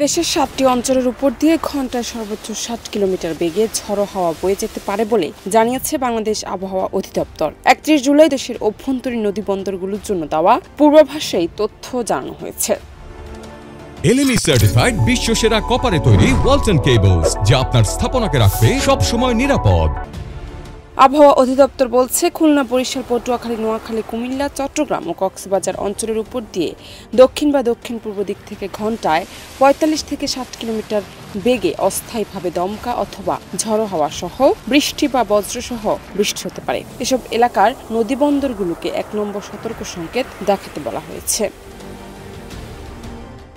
দেশের ৭টি অঞ্চলের উপর দিয়ে ঘন্টায় সর্বোচ্চ ৬০ কিলোমিটার বেগে ঝড়ো হাওয়া বয়ে যেতে পারে বলে জানিয়েছে বাংলাদেশ আবহাওয়া অধিদপ্তর। ৩১ জুলাই দেশের অভ্যন্তরীণ নদীবন্দরগুলোর জন্য দেওয়া পূর্বাভাসে এই তথ্য জানানো হয়েছে। LME সার্টিফাইড বিশ্বসেরা কপারে তৈরি ওয়ালটন কেবলস, যা আপনার স্থাপনাকে রাখবে সব সময় নিরাপদ। আবহাওয়া অধিদপ্তর বলছে, খুলনা, বরিশাল, পটুয়াখালী, নোয়াখালী, কুমিল্লা, চট্টগ্রাম ও কক্সবাজার অঞ্চলের উপর দিয়ে দক্ষিণ বা দক্ষিণ পূর্ব দিক থেকে ঘন্টায় ৪৫ থেকে ৬০ কিলোমিটার বেগে অস্থায়ীভাবে দমকা অথবা ঝড়ো হাওয়া সহ বৃষ্টি বা বজ্রসহ বৃষ্টি হতে পারে। এসব এলাকার নদীবন্দরগুলোকে ১ নম্বর সতর্ক সংকেত দেখাতে বলা হয়েছে।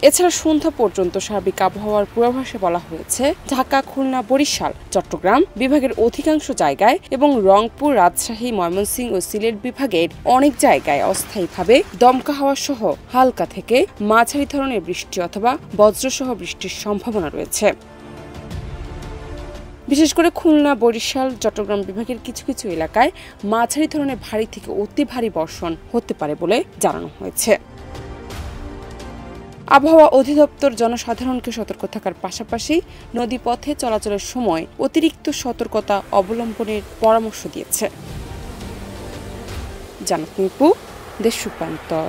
এছাড়া সন্ধ্যা পর্যন্ত সার্বিক আবহাওয়ার পূর্বাভাসে বলা হয়েছে, ঢাকা, খুলনা, বরিশাল, চট্টগ্রাম বিভাগের অধিকাংশ জায়গায় এবং রংপুর, রাজশাহী, ময়মনসিংহ ও সিলেট বিভাগের অনেক জায়গায় অস্থায়ীভাবে দমকা হাওয়া সহ হালকা থেকে মাঝারি ধরনের বৃষ্টি অথবা বজ্রসহ বৃষ্টির সম্ভাবনা রয়েছে। বিশেষ করে খুলনা, বরিশাল, চট্টগ্রাম বিভাগের কিছু কিছু এলাকায় মাঝারি ধরনের ভারী থেকে অতি ভারী বর্ষণ হতে পারে বলে জানানো হয়েছে। আবহাওয়া অধিদপ্তর জনসাধারণকে সতর্ক থাকার পাশাপাশি নদীপথে চলাচলের সময় অতিরিক্ত সতর্কতা অবলম্বনের পরামর্শ দিয়েছে। জানাত নিপু, দেশ রূপান্তর।